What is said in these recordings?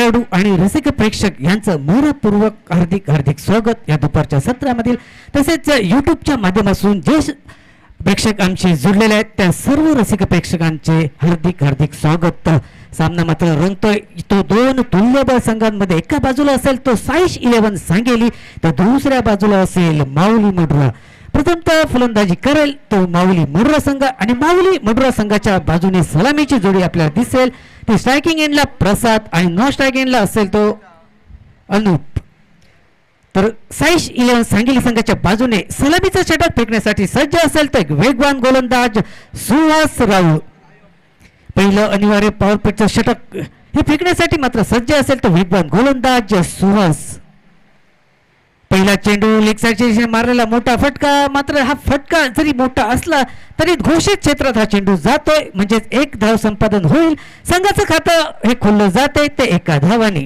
खेळाडू आणि रसिक प्रेक्षक यांचं मनपूर्वक हार्दिक हार्दिक स्वागत या दुपारच्या सत्रामधील. तसेच यूट्यूबच्या माध्यमातून जे प्रेक्षक आमचे जुळलेले आहेत त्या सर्व रसिक प्रेक्षकांचे हार्दिक हार्दिक स्वागत. सामना मात्र रंगतोय तो दोन तुल्यबळ संघांमध्ये. एका बाजूला असेल तो साईश 11 सांगेली तर दुसऱ्या बाजूला असेल माऊली मडुरा. प्रथमतः फलंदाजी करेल तो माऊली मडुरा संघ आणि माऊली मडुरा संघाच्या बाजूने सलामीची जोडी आपल्याला दिसेल. ती स्ट्रायकिंग एंडला प्रसाद आणि नॉन स्ट्रायकिंग एंडला असेल तो अनुप. तर साईश 11 सांगेली संघाच्या बाजूने सलामीचा षटक फेकण्यासाठी सज्ज असेल तो एक वेगवान गोलंदाज सुहास राऊळ. पहिलं अनिवार्य पॉवर प्लेचं षटक हे फेकण्यासाठी मात्र सज्ज असेल तो वेगवान गोलंदाज सुहास. पहिला चेंडू लेग साईडच्या दिशेने मारलेला मोठा फटका. मात्र हा फटका जरी मोठा असला तरी घोषित क्षेत्रात हा चेंडू जातोय म्हणजे एक धाव संपादन होईल. संघाचं खातं हे खुललं जाते ते एका धावाने.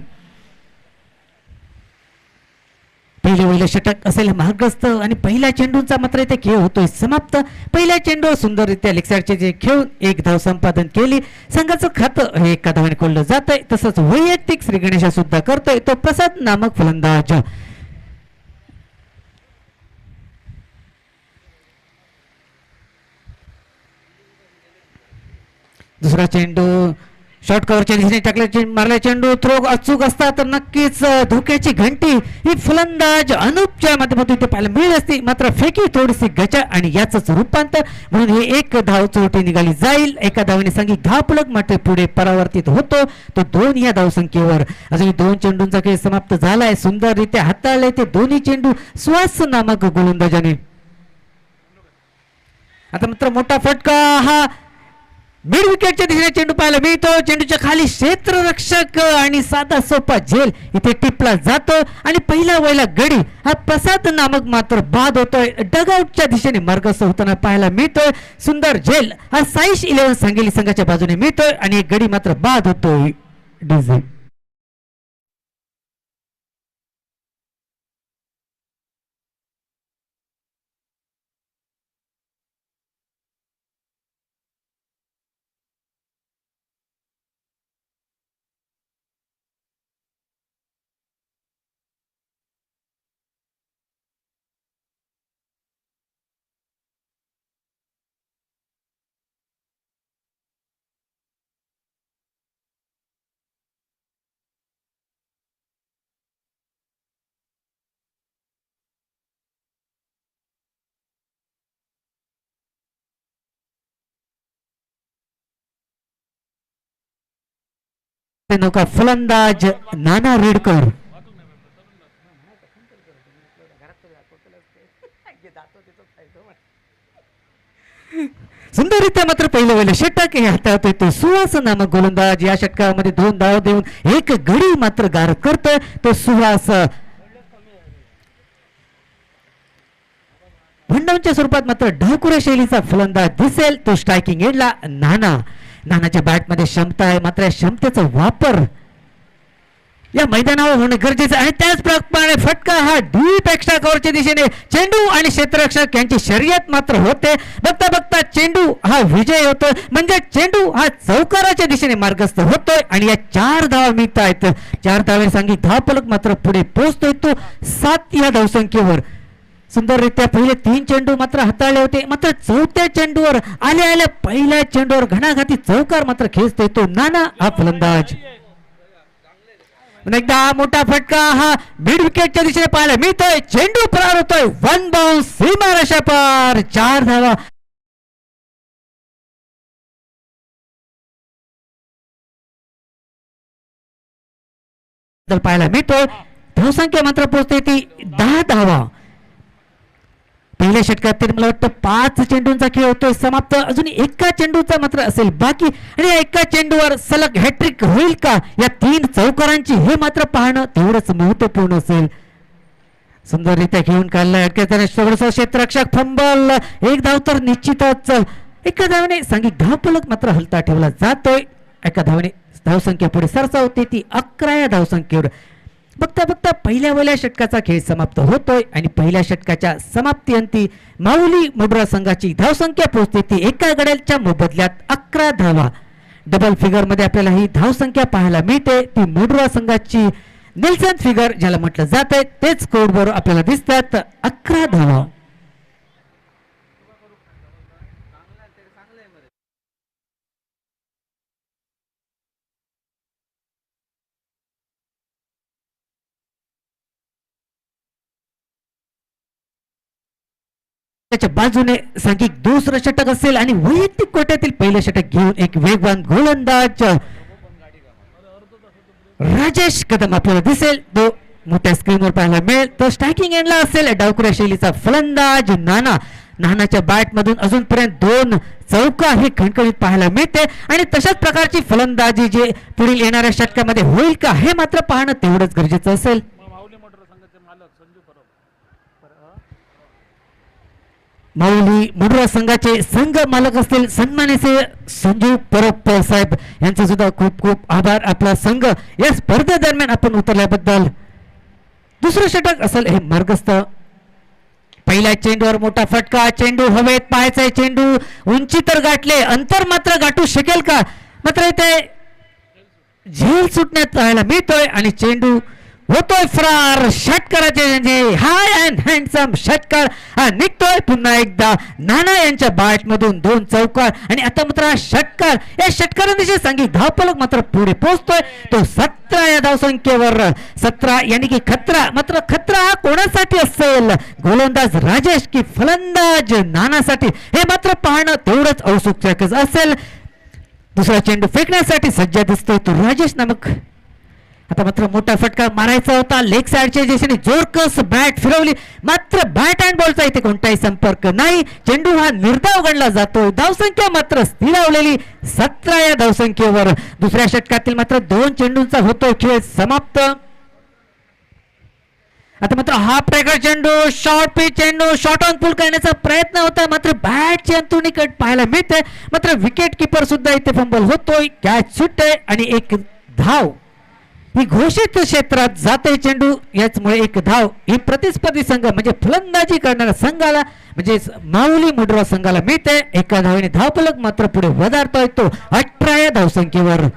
पहिलं षटक असेल मार्गस्थ आणि पहिल्या चेंडूचा मात्र इथे खेळ होतोय समाप्त. पहिल्या चेंडू सुंदररित्या लेग साईडचे जे खेळून एक धाव संपादन केली. संघाचं खातं हे एका धावाने खोललं जात आहे. तसंच वैयक्तिक श्री गणेशा सुद्धा करतोय तो प्रसाद नामक फलंदाज. दुसरा चेंडू शॉर्ट कव्हरच्या दिशेने टाकला मारला चेंडू थ्रो अचूक असता तर नक्कीच धोक्याची घंटी ही फलंदाज अनुपच्या माध्यमातून इथे पाहायला मिळाली असती. मात्र फेकी थोडीशी गचा आणि याच रूपांतर म्हणून हे एक धाव चोटी निघाली जाईल. एका धावाने संघी धावपलक मात्र पुढे परावर्तित होतो तो 2 या धावसंख्येवर. अजून 2 चेंडूंचा खेळ समाप्त झालाय. सुंदररित्या हाताळले ते दोन्ही चेंडू सुहास नामक गोलंदाजाने. आता मात्र मोठा फटका हा मिड विकेटच्या दिशेने चेंडू पाहायला मिळतो. चेंडूच्या खाली क्षेत्ररक्षक आणि साधा सोपा झेल इथे टिपला जातो आणि पहिला गडी हा प्रसाद नामक मात्र बाद होतोय. डगआउटच्या दिशेने मार्गस्थ होताना पाहायला मिळतोय. सुंदर झेल हा साईश 11 सांगेली संघाच्या बाजूने मिळतोय आणि एक गडी मात्र बाद होतोय. डीजे नौका फलंदाज नाना रेडकर. सुंदररित्या मात्र पहिलं षटक हे हाताळतोय तो सुहास नामक गोलंदाज. या षटकामध्ये 2 धाव देऊन एक गडी मात्र गार करतोय तो सुहास. भंडावच्या स्वरूपात मात्र ढाकुरा शैलीचा फलंदाज दिसेल तो स्ट्रायकिंग एंडला नाना. नानाच्या बॅटमध्ये क्षमता आहे मात्र या क्षमतेचा वापर या मैदानावर होणे गरजेचं आहे. त्याचप्रमाणे फटका हा डीप एक्स्ट्रा कव्हरच्या दिशेने चेंडू आणि क्षेत्ररक्षक यांची शर्यत मात्र होते. बघता बघता चेंडू हा विजय होतो म्हणजे चेंडू हा चौकाराच्या दिशेने मार्गस्थ होतोय आणि या 4 धावा मिळत आहेत. 4 धावे सांगी धावपलक मात्र पुढे पोहोचतोय तो 7 या धावसंख्येवर. सुंदररित्या पहिले 3 चेंडू मात्र हाताळले होते. मात्र 4थ्या चेंडूवर आल्या पहिल्या चेंडूवर घणाघाती चौकार मात्र खेचतोय तो नाना हा फलंदाज. एकदा मोठा फटका हा मिड विकेटच्या दिशेने पाहायला मिळतोय. चेंडू पार होतोय 1 बाउन्स सीमारेषा पार. 4 धावा पाहायला मिळतोय. धावसंख्या मात्र पोहोचते ती 10 धावा. पहिल्या षटकात मला वाटतं 5 चेंडूंचा खेळ होतोय समाप्त. अजून एका चेंडूचा मात्र असेल बाकी आणि या एका चेंडूवर सलग हॅट्रिक होईल का या 3 चौकारांची हे मात्र पाहणं तेवढंच महत्वपूर्ण असेल. सुंदररित्या घेऊन काढला थोडंसं क्षेत्ररक्षक फंबल. एक धाव तर निश्चितच. एका धावाने सांघिक धावफलक मात्र हलता ठेवला जातोय. एका धावाने धावसंख्या पुढे सरसावते ती 11 या धावसंख्येवर. बघता बघता पहिल्या षटकाचा खेळ समाप्त होतोय आणि पहिल्या षटकाच्या समाप्तीअंती माऊली मडुरा संघाची धावसंख्या पोहोचते ती एका गड्याच्या मोबदल्यात 11 धावा. डबल फिगर मध्ये आपल्याला ही धावसंख्या पाहायला मिळते. ती मुंड्रा संघाची नेल्सन फिगर ज्याला म्हटलं जात आहे तेच स्कोर बरोबर आपल्याला दिसतात 11 धावा. त्याच्या बाजूने सांघिक दुसरं षटक असेल आणि वैयक्तिक कोट्यातील पहिलं षटक घेऊन एक वेगवान गोलंदाज राजेश कदम आपल्याला दिसेल. तो मोठ्या स्क्रीनवर पाहायला मिळेल. तो स्ट्रायकिंग एंडला असेल. डावखुऱ्या शैलीचा फलंदाज नानाच्या बॅट मधून अजूनपर्यंत 2 चौका हे खणखणीत पाहायला मिळते आणि तशाच प्रकारची फलंदाजी जे पुढील येणाऱ्या षटकामध्ये होईल का हे मात्र पाहणं तेवढंच गरजेचं असेल. माऊली मुंड्रा संघाचे संघ मालक असतील सन्माननीय संजू परब साहेब यांचे सुद्धा खूप खूप आभार. आपला संघ या स्पर्धेदरम्यान आपण उतरल्याबद्दल. दुसरं षटक असेल हे मार्गस्थ. पहिल्या चेंडूवर मोठा फटका. चेंडू हवेत पाहायचा. चेंडू उंची तर गाठले, अंतर मात्र गाठू शकेल का? मात्र इथे झेल सुटण्यात पाहायला मिळतोय आणि चेंडू होतोय फरार. षटकाराचे म्हणजे हाय अँड हँडसम षटकार हा निघतोय पुन्हा एकदा नाना यांच्या बॅट मधून 2 चौकार आणि आता मात्र हा षटकार या षटकारांविषयी सांगितलं धावफलक मात्र पुढे पोहोचतोय. तो 17 या धावसंख्येवर. 17 यानी की खतरा. मात्र खतरा हा कोणासाठी असेल? गोलंदाज राजेश की फलंदाज नानासाठी हे मात्र पाहणं तेवढंच औत्सुक्य असेल. दुसरा चेंडू फेकण्यासाठी सज्ज दिसतोय तो राजेश नामक. आता मात्र मोठा फटका मारायचा होता. लेग साइडच्या दिशेने जोरकस बॅट फिरवली मात्र बॅट अँड बॉलचा इथे कोणताही संपर्क नाही. चेंडू हा निर्धाव गणला जातो. धावसंख्या मात्र स्थिरावलेली 17 या धावसंख्येवर. दुसऱ्या षटकातील मात्र 2 चेंडूंचा होतो खेळ समाप्त. आता मात्र हाफ ट्रॅकर चेंडू शॉर्ट पिच चेंडू शॉर्ट ऑन पुल करण्याचा प्रयत्न होता मात्र बॅटची अंतुनी कट पाहायला मिळते. मात्र विकेट किपर सुद्धा इथे फंबल होतोय. कॅच सुटते आणि एक धाव ही घोषित क्षेत्रात जाते. चेंडू याचमुळे एक धाव ही प्रतिस्पर्धी संघ म्हणजे फलंदाजी करणाऱ्या संघाला म्हणजे माऊली मुंड्रा संघाला मिळते. एका धावेने धावफलक मात्र पुढे वधारतोय तो 18 या धावसंख्येवर.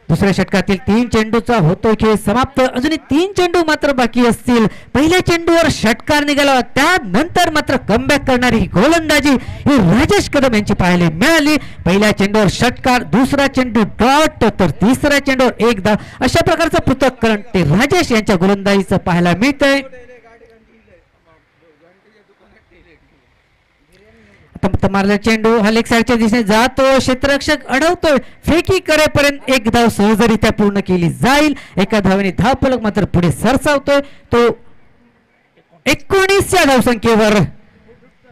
दुसऱ्या षटकातील 3 चेंडूचा होतो खेळ समाप्त. अजूनही 3 चेंडू मात्र बाकी असतील. पहिल्या चेंडूवर षटकार निघाला त्यानंतर मात्र कमबॅक करणारी गोलंदाजी ही राजेश कदम यांची पाहायला मिळाली. पहिल्या चेंडूवर षटकार, दुसरा चेंडू डॉट तर तिसऱ्या चेंडूवर एक धाव अशा प्रकारचं पृथक्करण ते राजेश यांच्या गोलंदाजीचं पाहायला मिळतंय. मारला चेंडू हा लेग साइडच्या दिशेने जातो. क्षेत्ररक्षक अडवतोय. फेकी करेपर्यंत एक धाव सहजरित्या पूर्ण केली जाईल. एका धावेने धावफलक मात्र पुढे सरसावतोय तो 19 या धावसंख्येवर.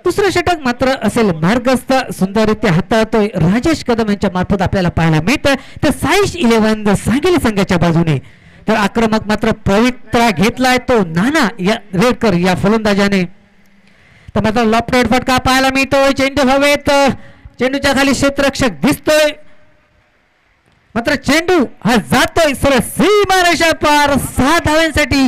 दुसरं षटक मात्र असेल मार्गस्थ. सुंदररित्या हाताळतोय राजेश कदम यांच्या मार्फत आपल्याला पाहायला मिळतं. तर साईश 11 सांगली संघाच्या बाजूने तर आक्रमक मात्र पवित्रा घेतलाय तो नाना या रेडकर या फलंदाजाने. तर मात्र लॉफ्टेड फटका पाहायला मिळतोय. चेंडू हवेत. चेंडूच्या खाली क्षेत्ररक्षक दिसतोय मात्र चेंडू हा जातोय सरळ सीमारेषा पार 6 धावांसाठी.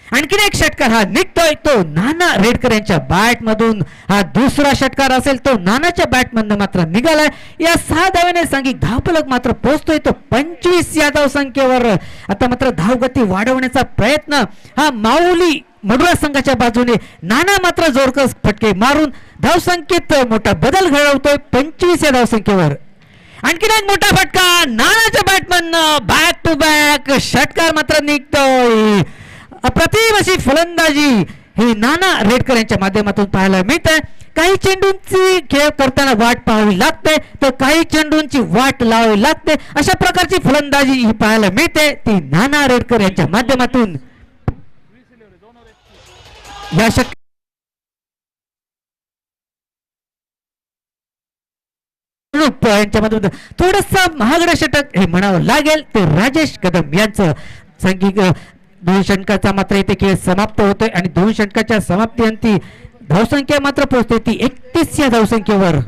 आणखीन एक षटकार हा निघतोय तो नाना रेडकर यांच्या बॅट मधून. हा दुसरा षटकार असेल तो नानाच्या बॅट मधून मात्र निघालाय. या 6 धावेने सांघिक धावफलक मात्र पोहोचतोय तो 25 या धावसंख्येवर. आता मात्र धावगती वाढवण्याचा प्रयत्न हा माऊली मुंड्रा संघाच्या बाजूने. नाना मात्र जोरकस फटके मारून धावसंख्येत मोठा बदल घडवतोय 25 या धावसंख्येवर. आणखीन एक मोठा फटका नानाच्या बॅटमधनं बॅक टू बॅक षटकार मात्र निघतोय. अप्रतिम अशी फलंदाजी ही नाना रेडकर यांच्या माध्यमातून पाहायला मिळते. काही चेंडूंची खेळ करताना वाट पाहावी लागते तर काही चेंडूंची वाट लावावी लागते. अशा प्रकारची फलंदाजी ही पाहायला मिळते ती नाना रेडकर यांच्या माध्यमातून. या यांच्यामधून थोडस महागडं षटक हे म्हणावं लागेल ते राजेश कदम यांचं. सांघिक 2 षटकाचा मात्र इथे खेळ समाप्त होतोय आणि 2 षटकाच्या समाप्तीअंती धावसंख्या मात्र पोहोचते ती 31 या धावसंख्येवर.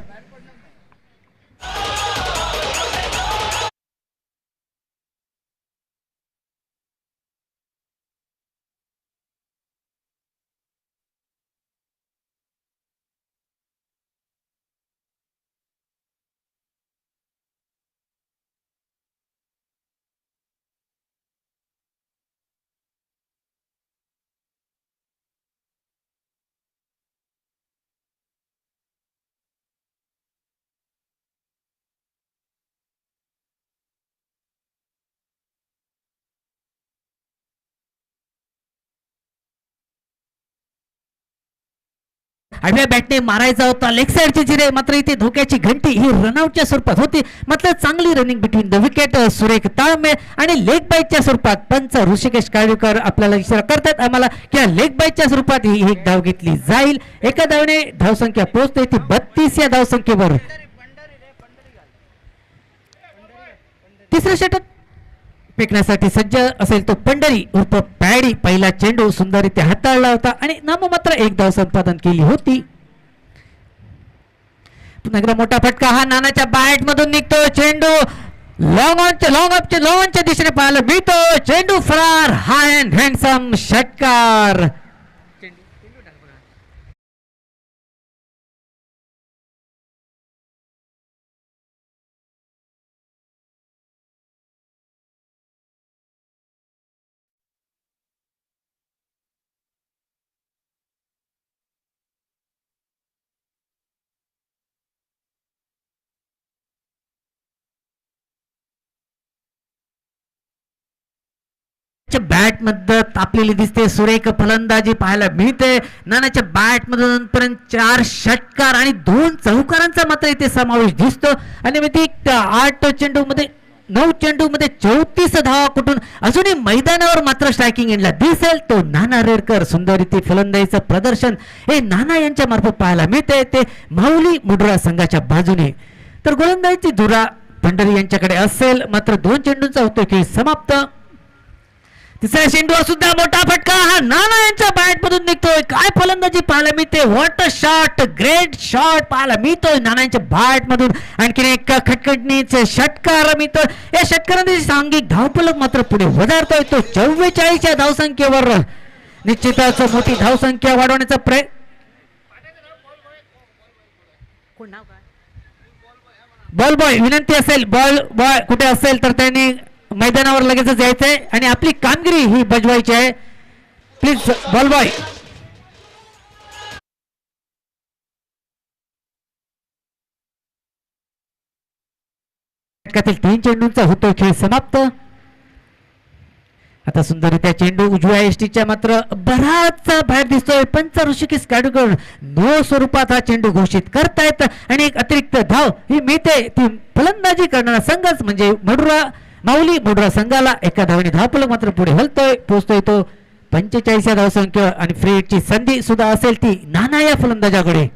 आडव्या बॅटने मारायचा होता लेग साईडचे चिरे, मात्र इथे धोक्याची घंटी ही रनआउटच्या स्वरूपात होती. मात्र चांगली रनिंग बिटवीन द विकेट, सुरेख ताळमेळ आणि लेग बाईटच्या स्वरूपात पंच ऋषिकेश काळवीकर आपल्याला इशारा करतात आम्हाला की लेग बाईटच्या स्वरूपात ही एक धाव घेतली जाईल. एका धावने धावसंख्या पोहोचते ती 32 या धावसंख्येवर. तिसरा षटक फेकण्यासाठी सज्ज असेल तो पंढरी उर्फ पॅडी. पहिला चेंडू सुंदररित्या हाताळला होता आणि नाममात्र एक धाव संपादन केली होती. पुन्हा एकदा मोठा फटका हा नानाच्या बॅट मधून निघतो. चेंडू लॉंगच्या दिशेने पाहायला मिळतो. चेंडू फरार. हाय अँड हँडसम षटकार. बॅट मध्ये तापलेली दिसते. सुरेख फलंदाजी पाहायला मिळते. नानाच्या बॅट मधून पर्यंत 4 षटकार आणि 2 चौकारांचा मात्र इथे समावेश दिसतो. आणि 8 चेंडू मध्ये 9 चेंडू मध्ये 34 धावा कुठून अजूनही मैदानावर मात्र स्ट्रायकिंग एंडला दिसेल तो नाना रेडकर. सुंदर इथे फलंदाजीचं प्रदर्शन हे नाना यांच्या मार्फत पाहायला मिळते. ते माऊली मुडरा संघाच्या बाजूने. तर गोलंदाजीची धुरा पंढरी यांच्याकडे असेल. मात्र 2 चेंडूंचा होतो खेळ समाप्त. तिसऱ्या चेंडूवर सुद्धा मोठा फटका हा नाना यांच्या बॅट मधून निघतोय. काय फलंदाजी पाहायला मिळते. What a shot. Great shot पाहायला मिळतोय नाना यांच्या बॅट मधून. आणखीन एक खटखटणीचे षटकार मिळतोय. या षटकारांची सांघिक धावफलक मात्र पुढे वधारतोय तो 44 या धावसंख्येवर. निश्चितच मोठी धावसंख्या वाढवण्याचा प्रयत्न. बॉल बॉय विनंती असेल. बॉल बॉय कुठे असेल तर त्यांनी मैदानावर लगेचच यायचंय आणि आपली कामगिरी ही बजवायची आहे. Please ball boy. षटकातील 3 चेंडूंचा होतो खेळ समाप्त. आता सुंदररित्या चेंडू उजव्या एसटीच्या मात्र बराच बाहेर दिसतोय. पंच ऋषिकेश काळवीकर नो स्वरूपात हा चेंडू घोषित करतायत आणि एक अतिरिक्त धाव ही मिळते. ती फलंदाजी करणारा संघच म्हणजे माऊली मुडरा संघाला. एका धावने धावफलक मात्र पुढे हलतोय पोहोचतोय तो 45 या धावसंख्येवर. आणि फ्री हिटची संधी सुद्धा असेल ती नाना या फलंदाजाकडे.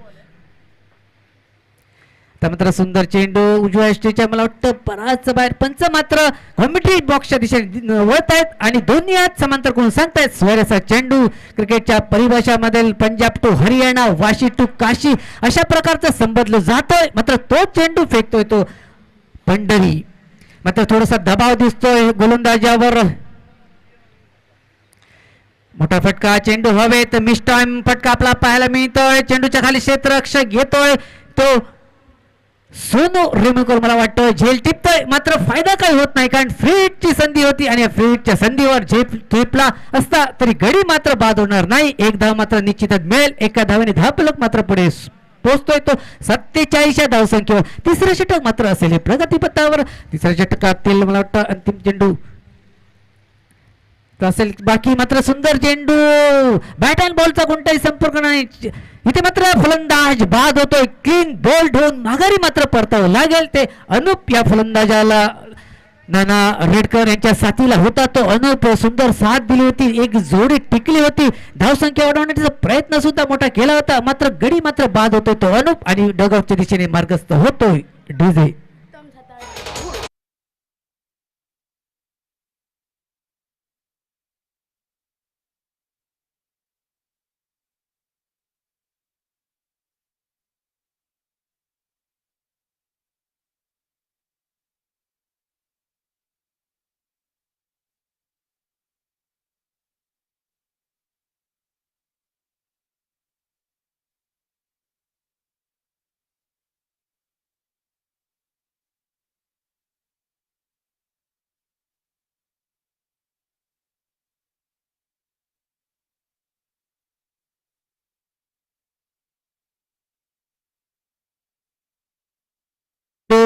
मात्र सुंदर चेंडू उजव्या एसटीच्या मला वाटतं बराच बाहेर. पंच मात्र कॉमेंट्री बॉक्सच्या दिशेने वळत आहेत आणि दोन्ही हात समांतर करून सांगतायत स्वैराचा चेंडू. क्रिकेटच्या परिभाषामध्ये पंजाब टू हरियाणा, वाशी टू काशी अशा प्रकारचा संबोधलं जातोय. मात्र तो चेंडू फेकतोय तो पंढरी. मात्र थोडासा दबाव दिसतोय गोलंदाजावर. मोठा फटका. चेंडू हवेत. मिस टाइम फटका आपला पाहायला मिळतोय. चेंडूच्या खाली क्षेत्ररक्षक घेतोय तो सोनू रेमुकर. मला वाटतं झेल टिपतोय मात्र फायदा काही होत नाही कारण फ्री हिटची संधी होती आणि फ्री हिटच्या संधीवर झेपला असता तरी गडी मात्र बाद होणार नाही. एक धाव मात्र निश्चितच मिळेल. एका धावेने धावफलक मात्र पुढे पोहोचतोय तो 47 या धावसंख्येवर. तिसरं षटक मात्र असेल प्रगतीपथावर. तिसऱ्या षटकातील मला वाटतं अंतिम चेंडू असेल. बाकी मात्र सुंदर चेंडू. बॅट अँड बॉलचा कोणताही संपर्क नाही. इथे मात्र फलंदाज बाद होतोय. क्लीन बोल्ड होऊन माघारी मात्र परतावं लागेल. ते अनुप या फलंदाजाला नाना रेडकर यांच्या साथीला होता तो अनुप. सुंदर साथ दिली होती. एक जोडी टिकली होती. धावसंख्या वाढवण्याचा प्रयत्न सुद्धा मोठा केला होता. मात्र गडी मात्र बाद होतोय तो अनुप आणि डगआउटच्या दिशेने मार्गस्थ होतोय डीजे.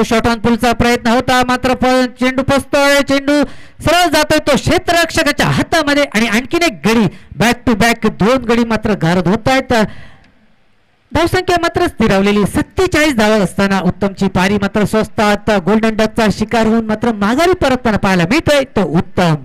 शॉट ऑन पुलचा प्रयत्न होता मात्र चेंडू फसतोय. चेंडू सरळ जातोय तो क्षेत्ररक्षकाच्या हातामध्ये आणि आणखीन एक गडी. बॅक टू बॅक 2 गडी मात्र गारद होत आहेत. धावसंख्या मात्र स्थिरावलेली 47 धावा असताना उत्तमची पारी मात्र स्वस्तात गोल्डन डकचा शिकार होऊन मात्र माघारी परतताना पाहायला मिळतोय तो उत्तम.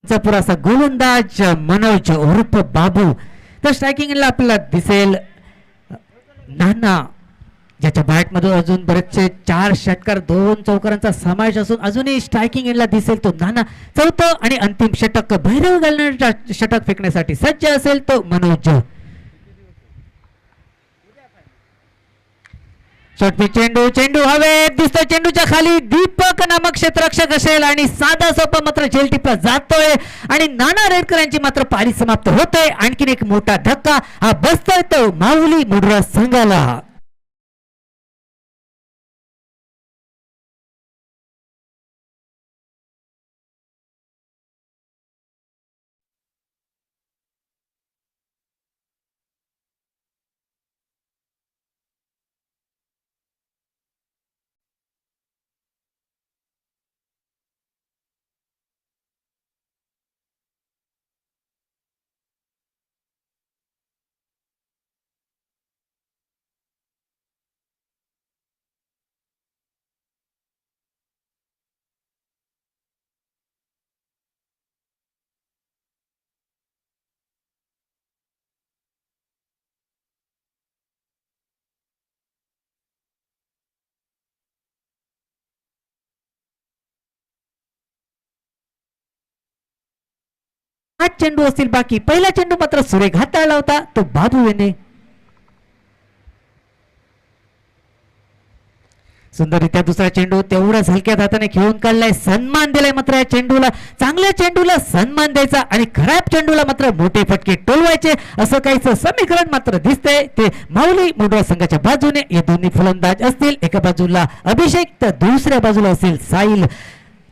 पुरासा गोलंदाज मनोज उर्फ बाबू. तर स्ट्रायकिंगला आपल्याला दिसेल नाना, ज्याच्या बॅट मध्ये अजून बरेचसे 4 षटकार 2 चौकारांचा समावेश असून अजूनही स्ट्रायकिंग एंडला दिसेल तो नाना. चौथं आणि अंतिम षटक भैरव घालण्याच्या षटक फेकण्यासाठी सज्ज असेल तो मनोज. चेंडू चेंडू हवेत दिसतो, चेंडूच्या खाली दीपक नामक क्षेत्ररक्षक असेल आणि साधा सोपा मात्र झेल टिपला जातोय आणि नाना रेडकर यांची मात्र पारी समाप्त होते. आणखीन एक मोठा धक्का हा बसतोय तो माऊली मुंडरा संघाला. हा चेंडू असतील बाकी. पहिला चेंडू मात्र सुरेख हाताळला होता तो बाबू याने. सुंदररित्या दुसरा चेंडू तेवढाच हलक्यात हाताने खेळून काढलाय. सन्मान दिलाय मात्र या चेंडूला. चांगल्या चेंडूला सन्मान द्यायचा आणि खराब चेंडूला मात्र मोठे फटके टोलवायचे असं काहीच समीकरण मात्र दिसतंय. ते माऊली मुंडरा संघाच्या बाजूने हे दोन्ही फलंदाज असतील. एका बाजूला अभिषेक तर दुसऱ्या बाजूला असेल साहिल.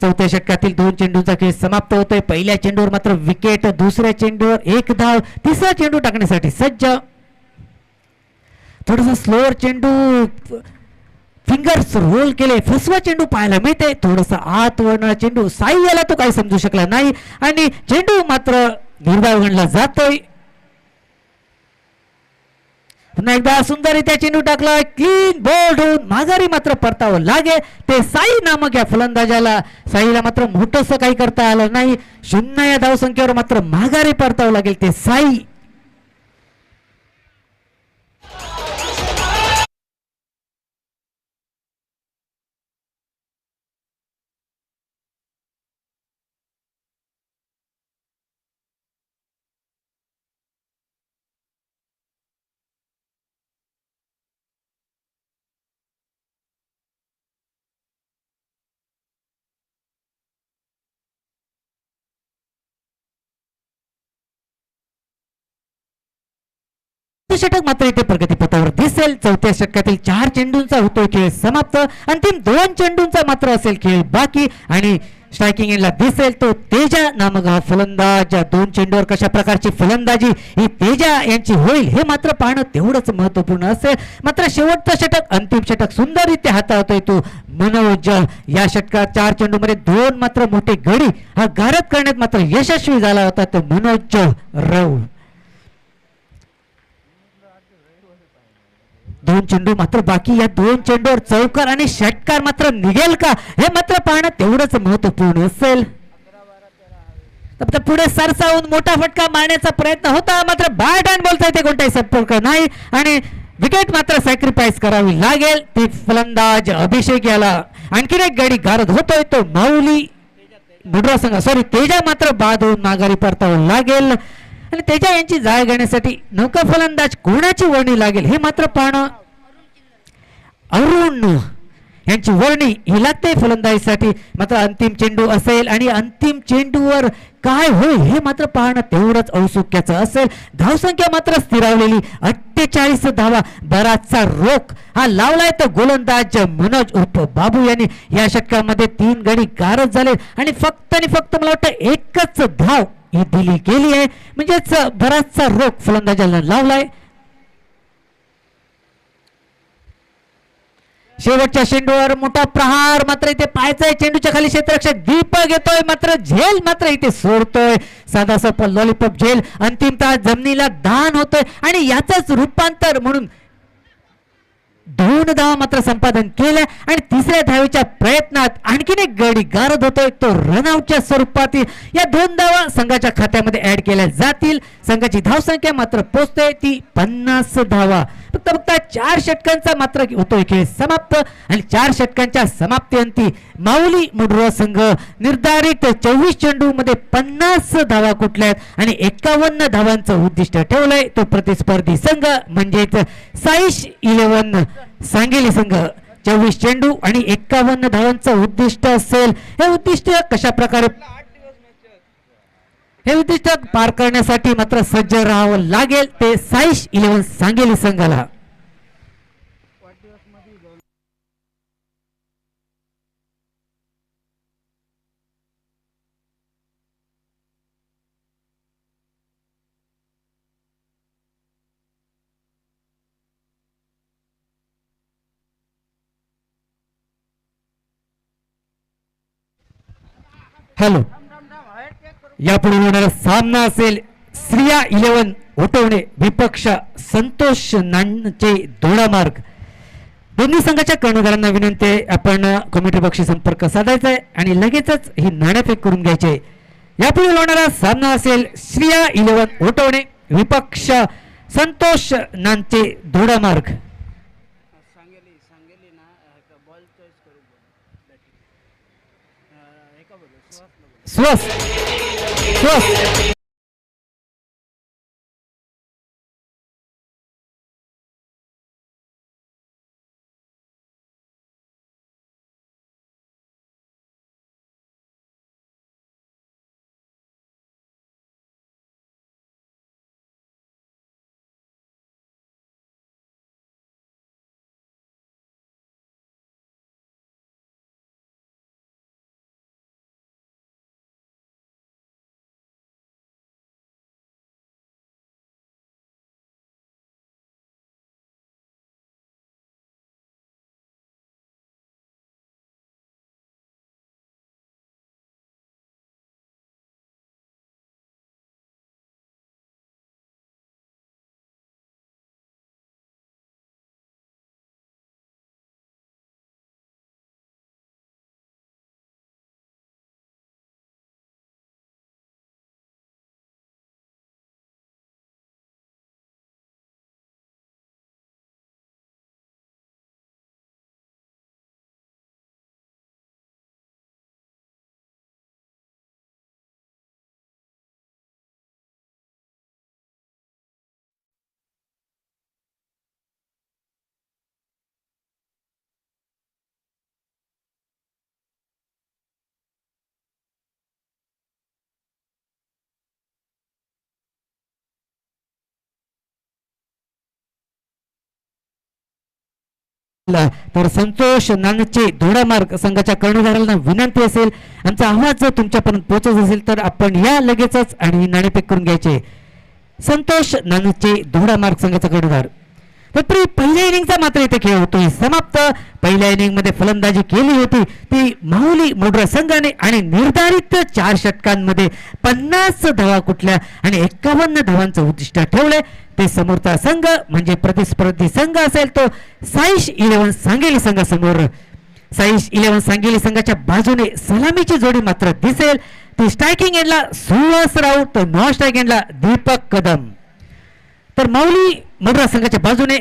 चौथ्या षटकातील 2 चेंडूंचा खेळ समाप्त होतोय. पहिल्या चेंडूवर मात्र विकेट, दुसऱ्या चेंडूवर 1 धाव. तिसरा चेंडू टाकण्यासाठी सज्ज. थोडासा स्लोअर चेंडू, फिंगर्स रोल केले, फसवा चेंडू पाहायला मिळते. थोडासा आत वळणारा चेंडू साई याला तो काही समजू शकला नाही आणि चेंडू मात्र निर्धाव गणला जातोय. पुन्हा एकदा सुंदररित्या चेंडू टाकला, क्लीन बोल्ड होऊन माघारी मात्र परतावं लागेल ते साई नामक या फलंदाजाला. साईला मात्र मोठंसं काही करता आलं नाही. 0 या धावसंख्येवर मात्र माघारी परतावं लागेल ते साई. षटक मात्र इथे प्रगतीपथावर दिसेल. चौथ्या षटकातील 4 चेंडूंचा होतोय खेळ समाप्त. अंतिम 2 चेंडूंचा मात्र असेल खेळ बाकी आणि स्ट्रायकिंग एंडला दिसेल तो तेजा नामक हा फलंदाज. 2 चेंडूवर कशा प्रकारची फलंदाजी ही तेजा यांची होईल हे मात्र पाहणं तेवढंच महत्वपूर्ण असेल. मात्र शेवटचं षटक, अंतिम षटक सुंदररित्या हाताळतोय तो मनोज. या षटकात 4 चेंडूमध्ये 2 मात्र मोठे गडी हा गारद करण्यात मात्र यशस्वी झाला होता तो मनोज राऊळ. 2 चेंडू मात्र बाकी. या 2 चेंडूवर चौकार आणि षटकार मात्र निघेल का हे मात्र पाहणं तेवढंच महत्वपूर्ण असेल. पुढे सरसावून मोठा फटका मारण्याचा प्रयत्न होता मात्र बॅट अँड बॉलचा इथे कोणताही संपर्क नाही आणि विकेट मात्र सॅक्रिफाईस करावी लागेल ते फलंदाज अभिषेक याला. आणखीन एक गडी गारद होतोय तो माऊली मुंडरा संघ, सॉरी तेजा मात्र बाद होऊन माघारी परतावं लागेल आणि तेजा यांची जाळ घेण्यासाठी नौका फलंदाज कोणाची वर्णी लागेल हे मात्र पाहणं. अरुण यांची वर्णी ही लागते फलंदाजीसाठी. मात्र अंतिम चेंडू असेल आणि अंतिम चेंडूवर काय होईल हे मात्र पाहणं तेवढंच औत्सुक्याचं असेल. धावसंख्या मात्र स्थिरावलेली 48 धावा. बराचसा रोख हा लावलाय तर गोलंदाज मनोज उर्फ बाबू यांनी या षटकामध्ये 3 गडी गारद झाले आणि फक्त मला वाटतं एकच धाव ही दिली गेली आहे. म्हणजेच बराचसा रोख फलंदाजाला लावलाय. शेवटच्या चेंडूवर मोठा प्रहार मात्र इथे पाहायचाय. चेंडूच्या खाली क्षेत्ररक्षक दीपक येतोय मात्र झेल मात्र इथे सोडतोय. साधा लॉलीपॉप झेल अंतिमतः जमिनीला दान होतोय आणि याचंच रूपांतर म्हणून 2 धावा मात्र संपादन केल्या आणि तिसऱ्या धावेच्या प्रयत्नात आणखीन एक गडी गारद होतोय. तो रनआउटच्या स्वरूपातील या 2 धावा संघाच्या खात्यामध्ये ऍड केल्या जातील. संघाची धावसंख्या मात्र पोहोचते ती 50 धावा. फक्त 4 षटकांचा मात्र होतोय खेळ समाप्त आणि 4 षटकांच्या समाप्तीअंती माऊली मुंडुरा संघ निर्धारित 24 चेंडू मध्ये 50 धावा कुठल्यात आणि 51 धावांचं उद्दिष्ट ठेवलंय. तो प्रतिस्पर्धी संघ म्हणजेच साईश 11 सांगेली संघ 24 चेंडू आणि 51 धावांचं उद्दिष्ट असेल. हे उद्दिष्ट कशा प्रकारे पार करण्यासाठी मात्र सज्ज राहावं लागेल ते साईश 11 सांगेली संघाला. हॅलो, यापुढे होणारा सामना असेल श्रिया 11 ओटवणे विपक्ष संतोष नानचे दोडामार्ग. दोन्ही संघाच्या कर्णधारांना विनंती आहे आपण कमिटी पक्षी संपर्क साधायचा आहे आणि लगेचच ही नाणेफेक करून घ्यायचे. यापुढे होणारा सामना असेल श्रिया 11 ओटवणे विपक्ष संतोष नानचे दोडामार्ग. स्वस्थ तर संतोष नानचे दोडामार्ग संघाच्या कर्णधारांना विनंती असेल आमचा आवाज जर तुमच्यापर्यंत पोहोचत असेल तर आपण या लगेचच आणि नाणेफेक करून घ्यायचे. संतोष नानचे दोडामार्ग संघाचा कर्णधार. तर पहिल्या इनिंगचा मात्र इथे खेळ होतोय समाप्त. पहिल्या इनिंग मध्ये फलंदाजी केली होती ती माहुली मोडरा संघाने आणि निर्धारित 4 षटकांमध्ये 50 धावा कुठल्या आणि 51 धावांचं उद्दिष्ट ठेवलंय. ते समोरचा संघ म्हणजे प्रतिस्पर्धी संघ असेल तो साईश 11 सांगेली संघासमोर. साईश 11 सांगेली संघाच्या बाजूने सलामीची जोडी मात्र दिसेल ती स्ट्रायकिंग एंडला सुहास राऊत तर नॉन स्ट्रायकिंग एंडला दीपक कदम. तर माऊली मोडरा संघाच्या बाजूने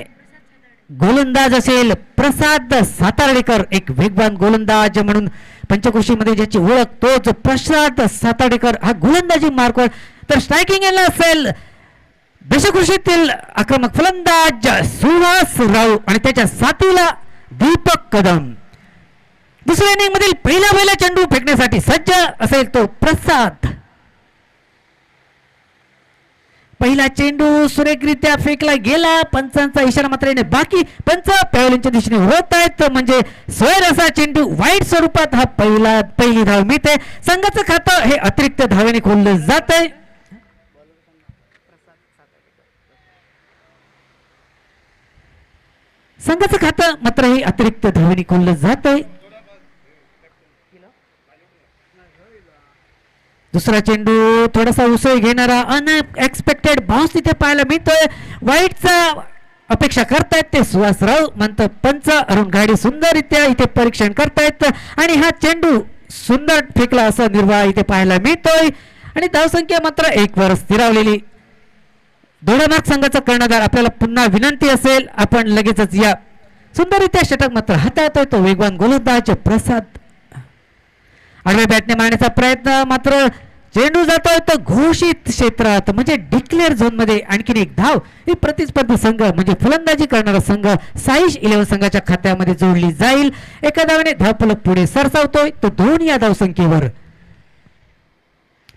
गोलंदाज असेल प्रसाद सातार्डेकर एक वेगवान गोलंदाज म्हणून पंचक्रोशीमध्ये ज्याची ओळख तोच प्रसाद सातार्डेकर हा गोलंदाजी मार्कवर. तर स्ट्रायकिंग एंडला असेल दशकृषीतील आक्रमक फलंदाज सुहास राऊत आणि त्याच्या साथीला दीपक कदम. दुसऱ्या इनिंग मधील पहिला चेंडू फेकण्यासाठी सज्ज असेल तो प्रसाद. पहिला चेंडू सुरेखरित्या फेकला गेला. पंचांचा इशारा मात्र येणे बाकी. पंच पॅव्हलिनच्या दिशेने होत आहेत म्हणजे स्वैर असा चेंडू वाईट स्वरूपात हा पहिली धाव मिळते. संघाचं खातं हे अतिरिक्त धावेने खोललं जात आहे. संघाचं खातं मात्र हे अतिरिक्त धावेने खोललं जात आहे. दुसरा चेंडू थोडासा उसळ घेणारा अनएक्सपेक्टेड बाउन्स तिथे पाहायला मिळतोय. वाईटचा अपेक्षा करतायत ते सुहासराव म्हणतं पंच. अरुण गाडी सुंदररित्या इथे परीक्षण करतायत आणि हा चेंडू सुंदर फेकला असा निर्वाह इथे पाहायला मिळतोय आणि धावसंख्या मात्र 1 वर स्थिरावलेली. दोडामार्ग संघाचा कर्णधार आपल्याला पुन्हा विनंती असेल आपण लगेचच या. सुंदररित्या षटक मात्र हाताळतोय तो वेगवान गोलंदाज प्रसाद. आडव्या बॅटने मारण्याचा प्रयत्न मात्र चेंडू जातोय तो घोषित क्षेत्रात म्हणजे डिक्लेअर झोन मध्ये. आणखीन एक धाव ही प्रतिस्पर्धी संघ म्हणजे फलंदाजी करणारा संघ साईश 11 संघाच्या खात्यामध्ये जोडली जाईल. एका धावेने धावफलक पुढे सरसावतोय तो 2 या धावसंख्येवर.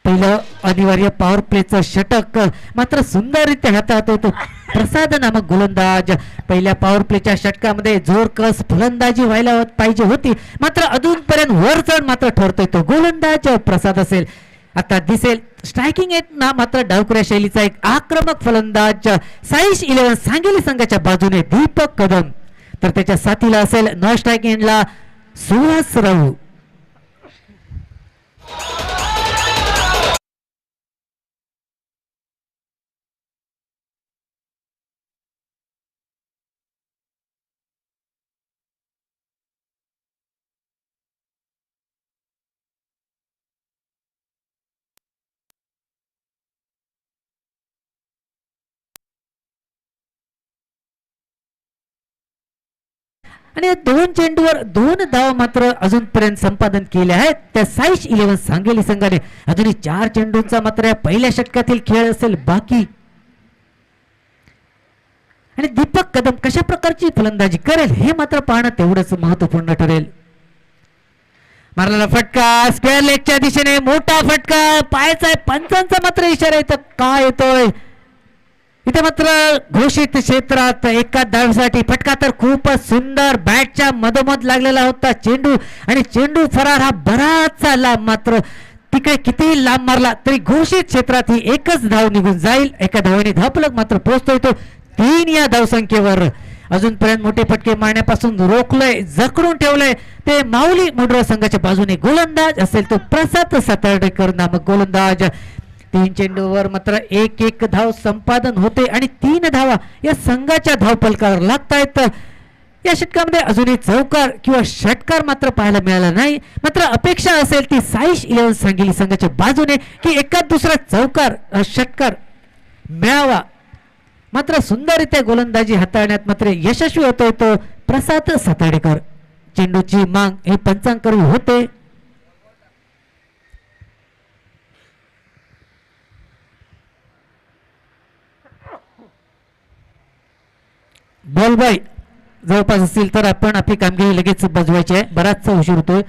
पहिलं अनिवार्य पॉवर प्लेचं षटक मात्र सुंदररित्या हाताळतोय तो प्रसाद नामक गोलंदाज. पहिल्या पॉवर प्लेच्या षटकामध्ये जोरकस फलंदाजी व्हायला पाहिजे होती मात्र अजूनपर्यंत वर चढ मात्र ठरतोय तो गोलंदाज प्रसाद असेल. आता दिसेल स्ट्रायकिंग एट ना मात्र डावखुऱ्या शैलीचा एक आक्रमक फलंदाज साईश 11 सांगली संघाच्या बाजूने दीपक कदम तर त्याच्या साथीला असेल नॉन स्ट्रायकिंग एंडला सुहासराव. आणि 2 चेंडूवर 2 धाव मात्र अजूनपर्यंत संपादन केले आहेत त्या साईश 11 सांगली संघाने. अजूनही 4 चेंडूंचा मात्र या पहिल्या षटकातील खेळ असेल बाकी. आणि दीपक कदम कशा प्रकारची फलंदाजी करेल हे मात्र पाहणं तेवढंच महत्वपूर्ण ठरेल. मारलेला फटका स्क्वेअर लेगच्या दिशेने मोठा फटका पायाचा आहे. पंचांचा मात्र इशारा येतो काय येतोय इथे मात्र घोषित क्षेत्रात एका धावेसाठी फटका तर खूपच सुंदर बॅटच्या मधोमध लागलेला होता चेंडू आणि चेंडू फरार हा बराचसा लांब मात्र तिकडे किती लांब मारला तरी घोषित क्षेत्रात ही एकच धाव निघून जाईल. एका धावेने धावफलक मात्र पोहोचतोय तो 3 या धावसंख्येवर. अजूनपर्यंत मोठे फटके मारण्यापासून रोखलंय जखडून ठेवलंय ते माऊली मुंडरा संघाच्या बाजूने गोलंदाज असेल तो प्रसाद सातार्डेकर नामक गोलंदाज. 3 चेंडूवर मात्र 1 धाव संपादन होते आणि 3 धावा या संघाच्या धावफलकावर लागतायत. या षटकामध्ये अजूनही चौकार किंवा षटकार मात्र पाहायला मिळाला नाही मात्र अपेक्षा असेल ती साईश 11 सांगली संघाच्या बाजूने की एका दुसरा चौकार षटकार मिळावा. मात्र सुंदररित्या गोलंदाजी हाताळण्यात मात्र यशस्वी होतोय तो प्रसाद सातार्डेकर. चेंडूची मांग हे पंचांकरू होते. बॉल बॉय जवळपास असतील तर आपण आपली कामगिरी लगेच बजवायची आहे. बराचसा उशीर होतोय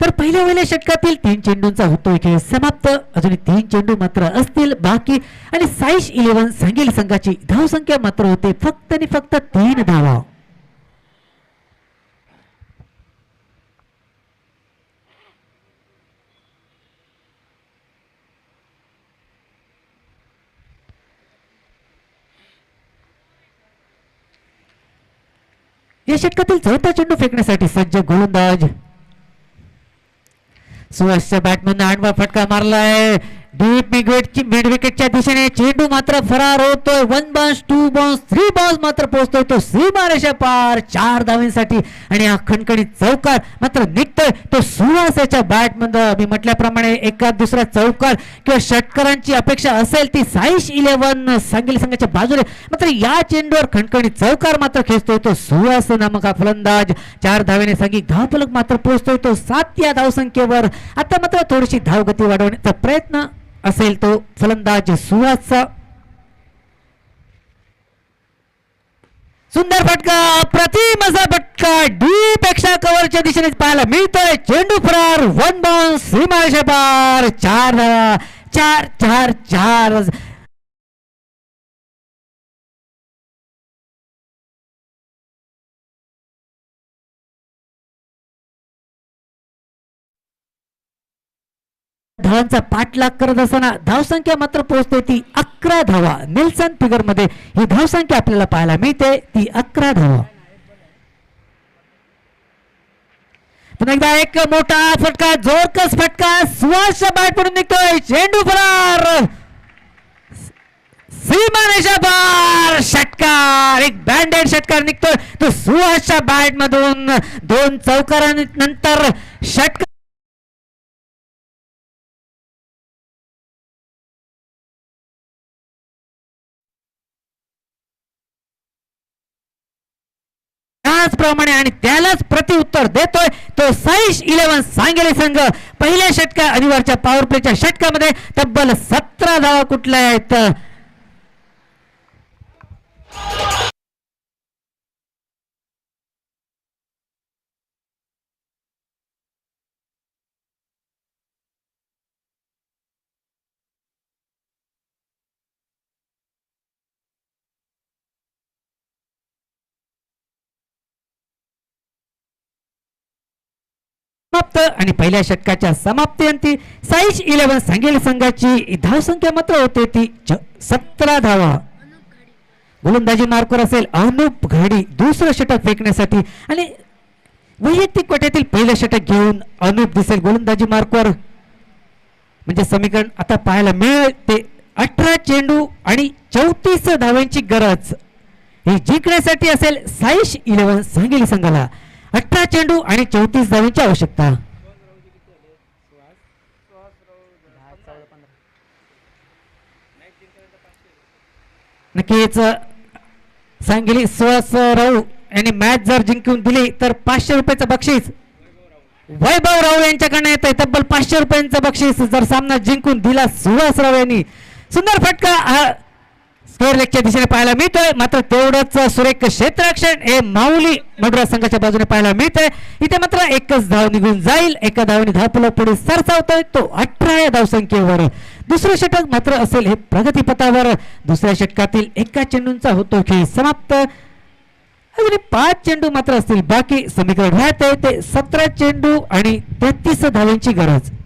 तर पहिल्या षटकातील 3 चेंडूंचा होतोय खेळ समाप्त. अजून 3 चेंडू मात्र असतील बाकी आणि साईश 11 सांगली संघाची धावसंख्या मात्र होते फक्त आणि फक्त 3 धावा. या षटकातील चौथा चेंडू फेकण्यासाठी सज्ज गोलंदाज सुहासच्या बॅटमधून आडवा फटका मारलाय डीप मिड विकेटच्या दिशेने. चेंडू मात्र फरार होतोय. 1 बाउन्स 2 बाउन्स 3 बाउन्स मात्र पोहोचतोय तो सीमारेषा पार 4 धावांसाठी आणि हा खणखणीत चौकार मात्र निघतोय तो सुहासाच्या बॅटमधून. मी म्हटल्याप्रमाणे एका दुसरा चौकार किंवा षटकारांची अपेक्षा असेल ती साईश 11 सांगली संघाच्या बाजूने मात्र या चेंडूवर खणखणीत चौकार मात्र खेचतोय तो सुहास नामक हा फलंदाज. 4 धावेने सांगी धावफलक मात्र पोहोचतोय तो 7 या धावसंख्येवर. आता मात्र थोडीशी धावगती वाढवण्याचा प्रयत्न असेल तो फलंदाज सुहासचा. सुंदर फटका प्रतिम असा फटका डी पेक्षा कव्हरच्या दिशेने पाहायला मिळतोय. चेंडू फरार, वन बाउन्स, सीमारेषा पार, 4 धावा, 4 4 4. धावांचा पाठलाग करत असताना धावसंख्या मात्र पोहोचते ती 11 धावा. नेल्सन फिगर मध्ये ही धावसंख्या आपल्याला पाहायला मिळते ती 11 धावा. पुन्हा एकदा एक मोठा फटका, जोरकस फटका, सुहासच्या बॅट पडून निघतोय. चेंडू फरार, सीमारेषा पार, षटकार, एक बँडेड षटकार निघतोय तो सुहासच्या बॅट मधून. 2 चौकारानंतर षटकार. त्याचप्रमाणे आणि त्यालाच प्रत्युत्तर देतोय तो साईश 11 सांगली संघ. पहिल्या षटका अनिवार्यच्या पॉवर प्लेच्या षटकामध्ये तब्बल 17 धावा कुठल्या आहेत. समाप्त आणि पहिल्या षटकाच्या समाप्तीअंती साईश 11 सांगली संघाची धावसंख्या मात्र होते ती 17 धावा. गोलंदाजी मार्कवर असेल अनुप घाडी दुसरं षटक फेकण्यासाठी आणि वैयक्तिक कोट्यातील पहिलं षटक घेऊन अनुप दिसेल गोलंदाजी मार्कवर. म्हणजे समीकरण आता पाहायला मिळेल ते 18 चेंडू आणि 34 धावांची गरज ही जिंकण्यासाठी असेल. साईश 11 सांगली संघाला 18 चेंडू आणि 34 धावांची आवश्यकता. नक्कीच सांगली सुहास राऊ यांनी मॅच जर जिंकून दिली तर 500 रुपयाचं बक्षीस वैभव राऊ यांच्याकडे येत आहे. तब्बल 500 रुपयांचं बक्षीस जर सामना जिंकून दिला सुहास राऊ यांनी. सुंदर फटका स्कोर लेगच्या दिशेने पाहायला मिळतोय. मात्र तेवढंच सुरेख क्षेत्ररक्षण हे माऊली मडुरा संघाच्या बाजूने पाहायला मिळतंय. इथे मात्र एकच धाव निघून जाईल. एका धावाने धावफलक पुढे सरसावतोय तो 18 या धावसंख्येवर. दुसरं षटक मात्र असेल हे प्रगतीपथावर. दुसऱ्या षटकातील एका चेंडूंचा होतो खेळ समाप्त. अजून 5 चेंडू मात्र असतील बाकी. समीकरण राहते ते 17 चेंडू आणि 33 धावांची गरज.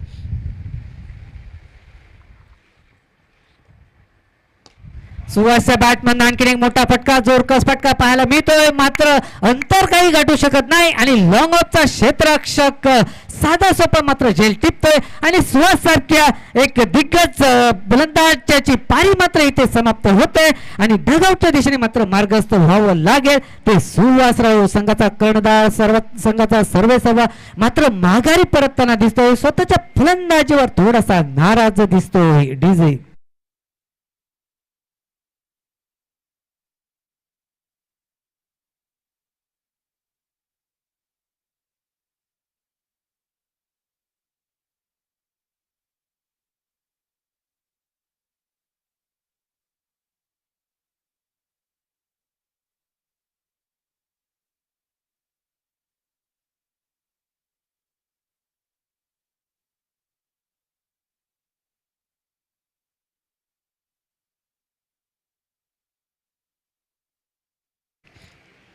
सुहासच्या बॅटमन आणखीन एक मोठा फटका, जोरकस फटका पाहायला मिळतोय. मात्र अंतर काही गाठू शकत नाही आणि लॉंग ऑफचा क्षेत्ररक्षक साधा सोपा मात्र झेल टिपतोय आणि सुहास सारख्या एक दिग्गज फलंदाजाची पारी मात्र इथे समाप्त होते आणि डगआउटच्या दिशेने मात्र मार्गस्थ व्हावं लागेल ते सुहासराव. संघाचा कर्णधार संघाचा सर्वेसर्वा मात्र माघारी परतताना दिसतोय. स्वतःच्या फलंदाजीवर थोडासा नाराज दिसतोय डीजे.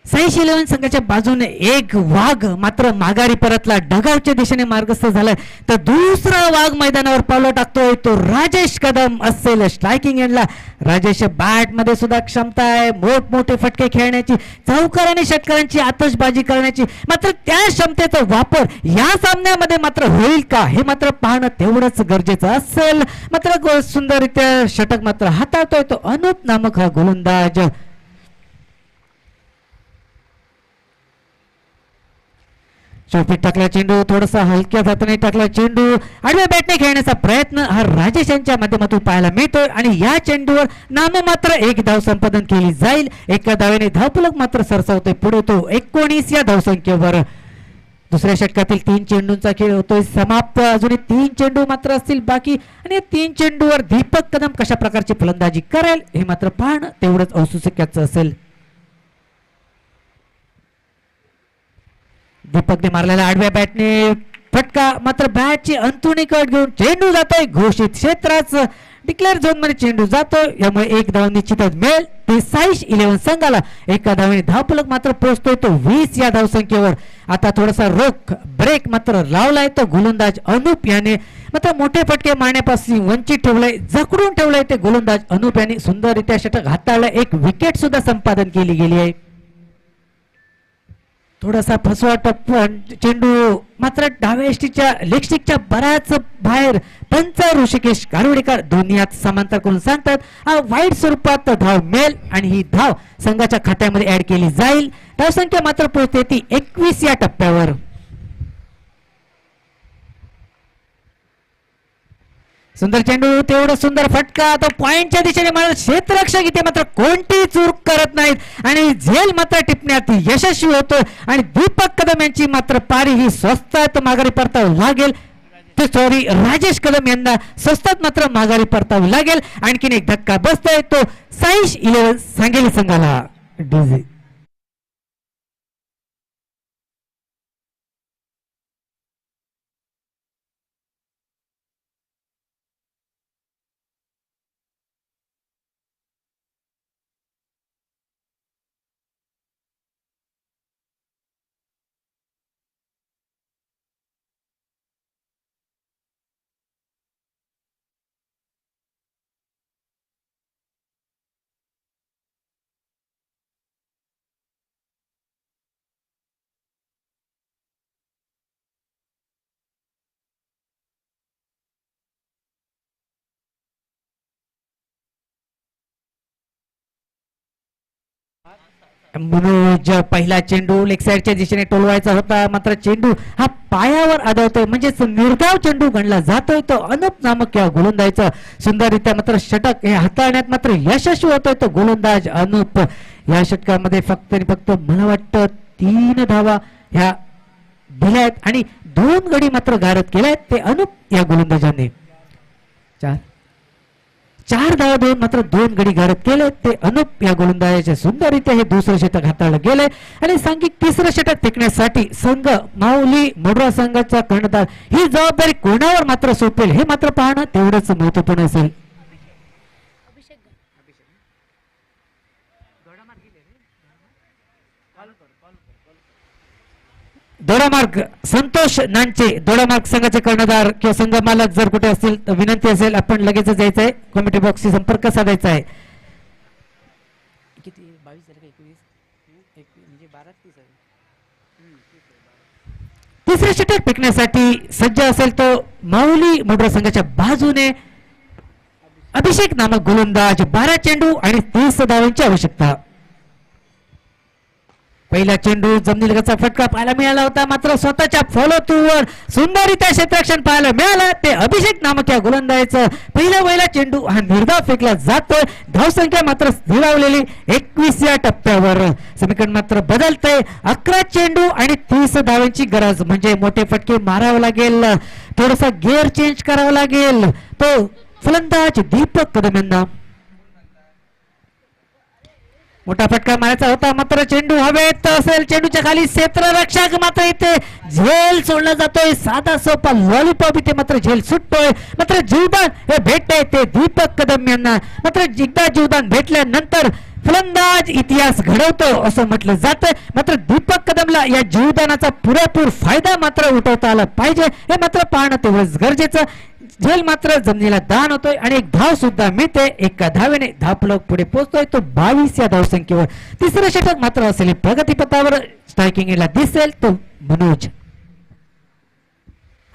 साईश 11 संघाच्या बाजूने एक वाघ मात्र माघारी परतला. डगआउटच्या दिशेने मार्गस्थ झालाय तर दुसरा वाघ मैदानावर पावलं टाकतोय तो राजेश कदम असेल स्ट्रायकिंग एंडला. राजेश बॅट मध्ये सुद्धा क्षमता आहे मोठमोठे फटके खेळण्याची, चौकार आणि षटकारांची आतषबाजी करण्याची. मात्र त्या क्षमतेचा वापर या सामन्यामध्ये मात्र होईल का हे मात्र पाहणं तेवढंच गरजेचं असेल. मात्र सुंदररित्या षटक मात्र हाताळतोय तो अनुप नामक हा गोलंदाज. चौफीत टाकला चेंडू, थोडासा हलक्या हाताने टाकला चेंडू, आडव्या बॅटने खेळण्याचा प्रयत्न हा राजेश यांच्या माध्यमातून पाहायला मिळतोय आणि या चेंडूवर नाममात्र एक धाव संपादन केली जाईल. एका धावेने धावफलक मात्र सरसावतोय पुढे तो 19 या धावसंख्येवर. दुसऱ्या षटकातील 3 चेंडूंचा खेळ होतोय समाप्त. अजून 3 चेंडू मात्र असतील बाकी आणि या 3 चेंडूवर दीपक कदम कशा प्रकारची फलंदाजी करेल हे मात्र पाहणं तेवढंच औत्सुक्याचं असेल. दीपकने मारलेला आडव्या बॅटने फटका, मात्र बॅटची अंतुणी कट घेऊन चेंडू जातोय घोषित क्षेत्राच डिक्लेअर झोन मध्ये चेंडू जातोय, यामुळे एक धाव निश्चितच मिळेल ते साईश 11 संघाला. एका धावेने धावफलक मात्र पोहोचतोय तो 20 या धावसंख्येवर. आता थोडासा रोख ब्रेक मात्र लावलाय तो गोलंदाज अनुप याने, मात्र मोठे फटके मारण्यापासून वंचित ठेवलंय, जखडून ठेवलंय ते गोलंदाज अनुप याने. सुंदररित्या षटक हाताळलं, एक विकेट सुद्धा संपादन केली गेली आहे. थोडासा फसवा टप्पा चेंडू मात्र डाव्या लेगस्टिकच्या बराच बाहेर. पंच ऋषिकेश गारुडेकर दोन्ही हात समांतर करून सांगतात हा वाईट स्वरूपात धाव मिळेल आणि ही धाव संघाच्या खात्यामध्ये ऍड केली जाईल. धावसंख्या मात्र पोहोचते ती 21 या टप्प्यावर. सुंदर चेंडू, तेवढं सुंदर फटका तो पॉइंटच्या दिशेने मारत क्षेत्ररक्षक इथे मात्र कोणतीही चूक करत नाहीत आणि झेल मात्र टिपण्यात यशस्वी होतो आणि दीपक कदम यांची मात्र पारी ही स्वस्तात माघारी परतावी लागेल. सॉरी, राजेश कदम यांना स्वस्तात मात्र माघारी परतावी लागेल. आणखीन एक धक्का बसतोय तो साईश 11 सांगली संघाला. डीजे मनोज पहिला चेंडू लेग साइडच्या दिशेने टोलवायचा होता, मात्र चेंडू हा पायावर आदळतोय म्हणजेच निर्धाव चेंडू गणला जातोय. तो अनुप नामक या गोलंदाजाचा सुंदररित्या मात्र षटक हे हाताळण्यात मात्र यशस्वी होतोय तो गोलंदाज अनुप. या षटकामध्ये फक्त आणि फक्त मला वाटतं 3 धावा ह्या दिल्यात आणि 2 गडी मात्र गारद केल्यात ते अनुप या गोलंदाजाने. 4 धावा देऊन मात्र 2 गडी गारद केले ते अनुप या गोलंदाजाच्या. सुंदररित्या हे दुसरं षटक हाताळलं गेलंय आणि सांघिक तिसरं षटक फेकण्यासाठी संघ माऊली मोडरा संघाचा कर्णधार ही जबाबदारी कोणावर मात्र सोपेल हे मात्र पाहणं तेवढंच महत्वपूर्ण असेल. दोडामार्ग संतोष नांचे, दोडामार्ग संघाचे कर्णधार किंवा संघ मालक जर कुठे असतील तर विनंती असेल आपण लगेच जायचं आहे, कमिटी बॉक्सशी संपर्क साधायचा आहे. किती 22 झाले का 21 म्हणजे 12 30 आहे. तिसरे षटक फेकण्यासाठी सज्ज असेल तो माऊली मोडरा संघाच्या बाजूने अभिषेक नामक गोलंदाज. 12 चेंडू आणि 30 धावांची आवश्यकता. पहिला चेंडू जमिनीलगतचा फटका पाहायला मिळाला होता, मात्र स्वतःच्या फॉलो थ्रूवर सुंदररित्या क्षेत्ररक्षण पाहायला मिळालं ते अभिषेक नामक या गोलंदाजाचं. पहिला चेंडू हा निर्धाव फेकला जातोय. धावसंख्या मात्र स्थिरावलेली 21 या टप्प्यावर. समीकरण मात्र बदलतंय. 11 चेंडू आणि 30 धावांची गरज म्हणजे मोठे फटके मारावे लागेल, थोडासा गिअर चेंज करावा लागेल. तो फलंदाज दीपक कदम यांना मोठा फटका मारायचा होता, मात्र चेंडू हवेत असेल, चेंडूच्या खाली क्षेत्ररक्षक मात्र इथे झेल सोडला जातोय. साधा सोपा लॉलीपॉप इथे मात्र झेल सुटतोय. मात्र जीवदान हे भेटतंय ते दीपक कदम यांना. मात्र एकदा जीवदान भेटल्यानंतर फलंदाज इतिहास घडवतो असं म्हटलं जातं. मात्र दीपक कदमला या जीवदानाचा पुरेपूर फायदा मात्र उठवता आला पाहिजे हे मात्र पाहणं तेवढंच गरजेचं. झेल मात्र जमिनीला दान होतोय आणि एक धाव सुद्धा मिळते. एका धावेने धावफलक पुढे पोहोचतोय तो 22 या धावसंख्येवर. तिसरं षटक मात्र असेल प्रगतीपथावर. स्ट्रायकिंगला दिसेल तो मनोज.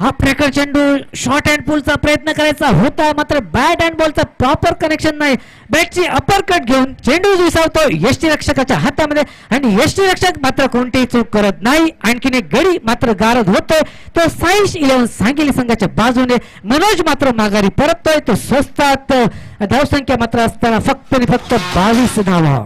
हा प्रकार चेंडू शॉर्ट हँड पुलचा प्रयत्न करायचा होता, मात्र बॅट हँड बॉलचा प्रॉपर कनेक्शन नाही. बॅटची अपर कट घेऊन चेंडू विसावतो यष्टीरक्षकाच्या हातामध्ये आणि यष्टीरक्षक मात्र कोणतीही चूक करत नाही. आणखीन एक गडी मात्र गारद होतोय तो साईश 11 सांगली संघाच्या बाजूने. मनोज मात्र माघारी परततोय तो स्वस्तात. धावसंख्या मात्र असताना फक्त आणि फक्त 22 धावा.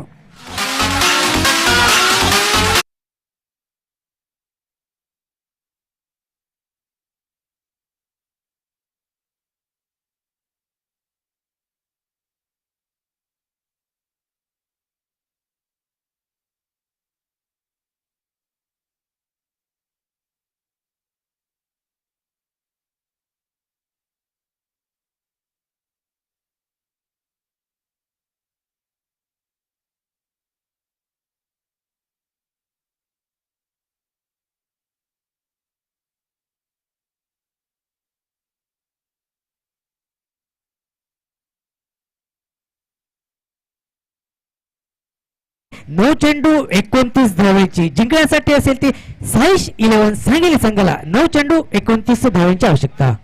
9 चेंडू 29 धावांची जिंकण्यासाठी असेल ती साईश 11 सांगली संघाला 9 चेंडू 29 धावांची आवश्यकता.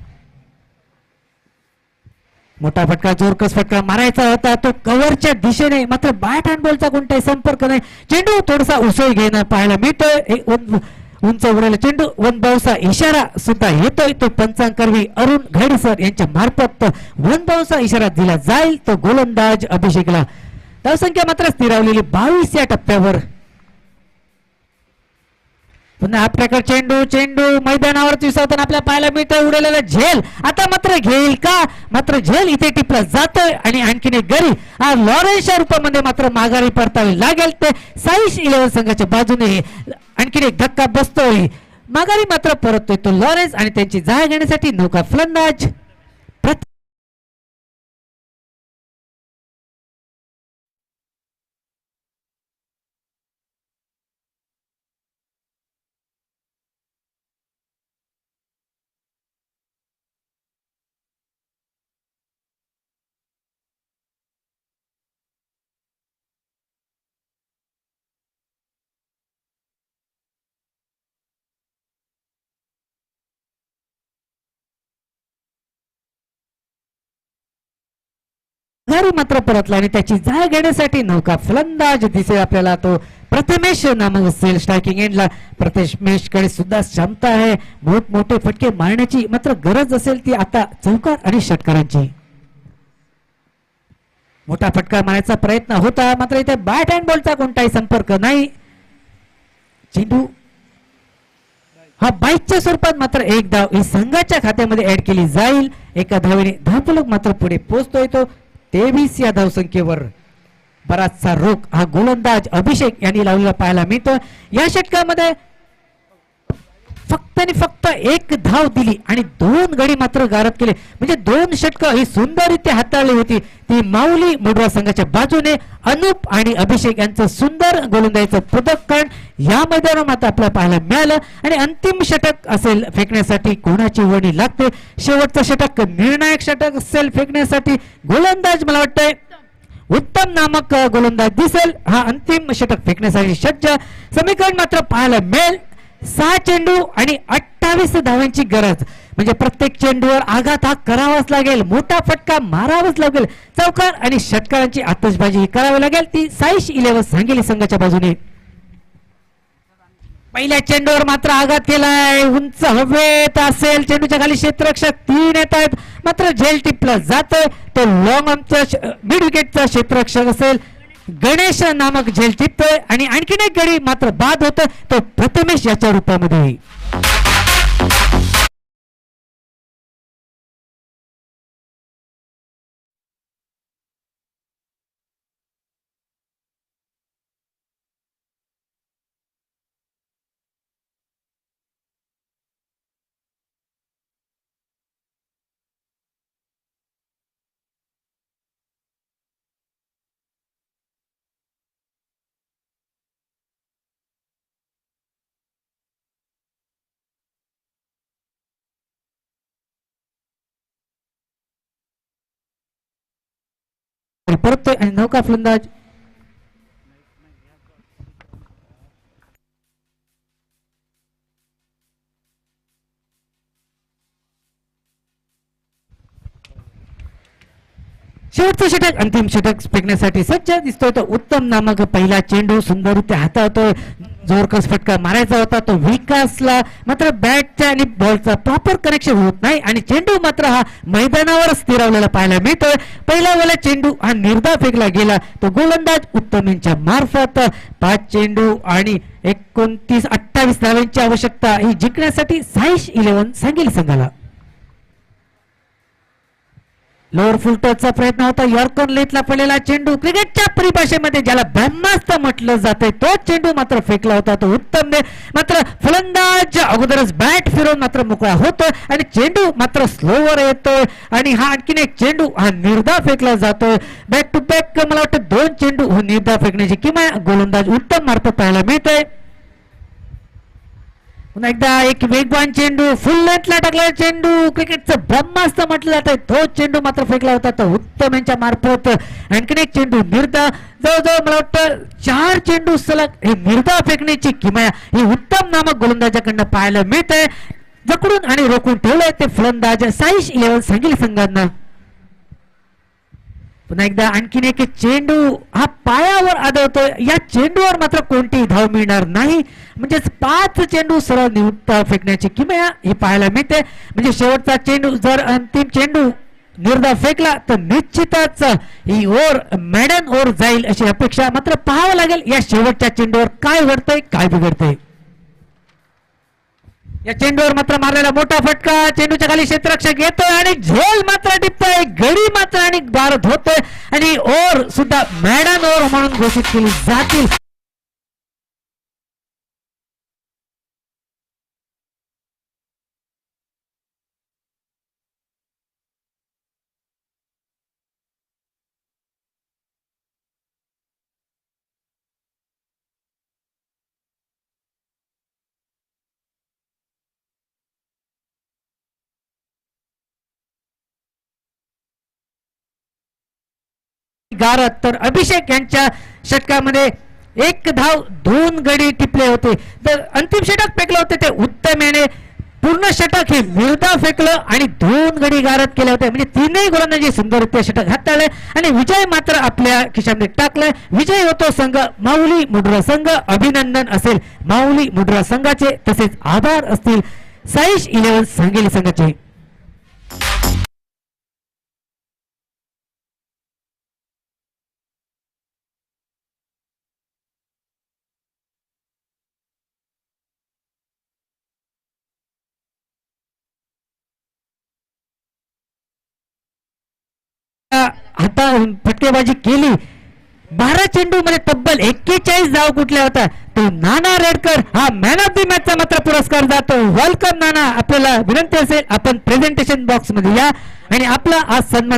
मोठा फटका जोरकस फटका मारायचा होता तो कव्हरच्या दिशेने मात्र बॅट हँड बॉलचा कोणताही संपर्क नाही. चेंडू थोडासा उसळ घेणं पाहायला मिळतोय. उंच उडलेला चेंडू वन बाउन्सचा इशारा सुद्धा येतोय. तो पंचांकर्वी अरुण घाडीसर यांच्या मार्फत वन बाउन्सचा इशारा दिला जाईल. तो गोलंदाज अभिषेकला. धावसंख्या मात्र स्थिरावलेली 22 या टप्प्यावर. पुन्हा आपल्याकडे चेंडू मैदानावर दिसताना आपल्याला पाहायला मिळतोय. उडलेला झेल आता मात्र घेईल का? मात्र झेल इथे टिपला जातोय आणि आणखीन एक गरी हा लॉरेन्सच्या रूपामध्ये मात्र माघारी परतावी लागेल. ते साईश 11 संघाच्या बाजूने आणखीन एक धक्का बसतोय. माघारी मात्र परततोय तो लॉरेन्स आणि त्यांची जागा घेण्यासाठी नौका फलंदाज माघारी मात्र परतला आणि त्याची जागा घेण्यासाठी नौका फलंदाज दिसेल आपल्याला. तो प्रथमेश नामक असेल स्ट्रायकिंग एंडला. प्रथमेश कडे सुद्धा क्षमता आहे. मोठमोठे फटके मारण्याची मात्र गरज असेल ती आता चौकार आणि षटकारांची. मोठा फटका मारण्याचा प्रयत्न होता मात्र इथे बॅट हँड बॉलचा कोणताही संपर्क नाही. चेंडू हा बाईकच्या स्वरूपात मात्र एक धाव ही संघाच्या खात्यामध्ये ऍड केली जाईल. एका धावेने धावफलक मात्र पुढे पोहोचतोय. तो 23 या धावसंख्येवर. बराचसा रोख हा गोलंदाज अभिषेक यांनी लावलेला पाहायला मिळतो. या षटकामध्ये फक्त आणि फक्त एक धाव दिली आणि 2 गडी मात्र गारद केले. म्हणजे 2 षटकं ही सुंदररित्या हाताळली होती. ती माऊली मोडवा संघाच्या बाजूने अनुप आणि अभिषेक यांचं सुंदर गोलंदाजीचं पदकरण या मैदानावर मात्र आपल्याला पाहायला मिळालं. आणि अंतिम षटक असेल फेकण्यासाठी कोणाची वर्णी लागते. शेवटचं षटक निर्णायक षटक असेल फेकण्यासाठी गोलंदाज मला वाटतंय उत्तम नामक गोलंदाज दिसेल. हा अंतिम षटक फेकण्यासाठी सज्ज. समीकरण मात्र पाहायला मिळेल 6 चेंडू आणि 28 धावांची गरज. म्हणजे प्रत्येक चेंडूवर आघात हा करावाच लागेल. मोठा फटका मारावाच लागेल. चौकार आणि षटकारांची आतषबाजी करावी लागेल. ती साईश 11 सांगली संघाच्या बाजूने. पहिल्या चेंडूवर मात्र आघात केलाय. उंच हवेत असेल. चेंडूच्या खाली क्षेत्ररक्षक 3 येत आहेत मात्र झेल टिपला जातोय. तो लॉंग आर्मचा मिड विकेटचा क्षेत्ररक्षक असेल गणेश नामक झेल टिपतोय आणि आणखीन एक गडी मात्र बाद होतोय. तो प्रथमेश याच्या रूपामध्ये. परततोय आणि नौका फलंदाज शेवटचं षटक अंतिम षटक फेकण्यासाठी सज्ज दिसतोय. तो उत्तम नामक पहिला चेंडू सुंदररित्या हाताळतोय. जोरकस फटका मारायचा होता तो विकासला मात्र बॅटच्या आणि बॉलचा प्रॉपर कनेक्शन होत नाही आणि चेंडू मात्र हा मैदानावर स्थिरावलेला पाहायला मिळतोय. पहिला वाला चेंडू हा निर्धाव फेकला गेला. तो गोलंदाज उत्तम यांच्या मार्फत 5 चेंडू आणि 28 धावांची आवश्यकता ही जिंकण्यासाठी साईश 11 सांगली संघाला. लोअर फुल टचचा प्रयत्न होता. यॉर्कर लेथला पडलेला चेंडू क्रिकेटच्या परिभाषेमध्ये ज्याला ब्रह्मास्त्र म्हटलं जाते तो चेंडू मात्र फेकला होता. तो उत्तम ने मात्र फलंदाज अगोदरच बॅट फिरवून मात्र मोकळा होतोय आणि चेंडू मात्र स्लोवर येतोय आणि हा आणखीन एक चेंडू हा निर्धाव फेकला जातोय. बॅक टू बॅक मला वाटतं 2 चेंडू निर्धाव फेकण्याची किमान गोलंदाज उत्तम मार्फत पाहायला मिळतोय. पुन्हा एकदा एक वेगवान चेंडू फुल लेंथला टाकला चेंडू क्रिकेटचं ब्रह्मास्त्र म्हटलं जातं तो चेंडू मात्र फेकला होता तर उत्तम यांच्या मार्फत आणखीन एक चेंडू निर्धा जवळजवळ मला वाटतं 4 चेंडू सलग हे निर्धा फेकण्याची किमया ही उत्तम नामक गोलंदाजाकडनं पाहायला मिळतंय जकडून आणि रोखून ठेवलंय ते फलंदाज साईश 11 सांगली संघानं पुन्हा एकदा आणखीन एक चेंडू हा पायावर आदळतोय या चेंडूवर मात्र कोणतीही धाव मिळणार नाही म्हणजेच 5 चेंडू सरळ निवृत्त फेकण्याची किमया ही पाहायला मिळते म्हणजे शेवटचा चेंडू जर अंतिम चेंडू निर्धा फेकला तर निश्चितच ही ओव्हर मॅडन ओव्हर जाईल अशी अपेक्षा मात्र पाहावं लागेल या शेवटच्या चेंडूवर काय घडतंय काय बिघडतंय या चेंडूवर मात्र मारलेला मोठा फटका चेंडूच्या खाली क्षेत्ररक्षक येतोय आणि झेल मात्र टिपतोय गडी मात्र आणि भारत होतोय आणि ओव्हर सुद्धा मॅडन ओव्हर म्हणून घोषित केली जातील गारत तर अभिषेक यांच्या षटकामध्ये 1 धाव 2 गडी टिपले होते तर अंतिम षटक फेकले होते ते उत्तम याने पूर्ण षटक हे निर्धा फेकलं आणि 2 गडी गारत केले होते म्हणजे तीनही गोलंदाजी सुंदररित्या षटक हाताळले आणि विजय मात्र आपल्या खिशामध्ये टाकलाय विजय होतो संघ माऊली मुड्रा संघ अभिनंदन असेल माऊली मुड्रा संघाचे तसेच आभार असतील साईश 11 सांगली संघाचे आता फटकेबाजी केली 12 चेंडू मध्ये तब्बल 41 धाव कुठल्या होत्या तो नाना रेडकर हा मॅन ऑफ द मॅचचा मात्र पुरस्कार जातो वेलकम नाना आपल्याला विनंती असेल आपण प्रेझेंटेशन बॉक्स मध्ये या आणि आपला आज सन्मान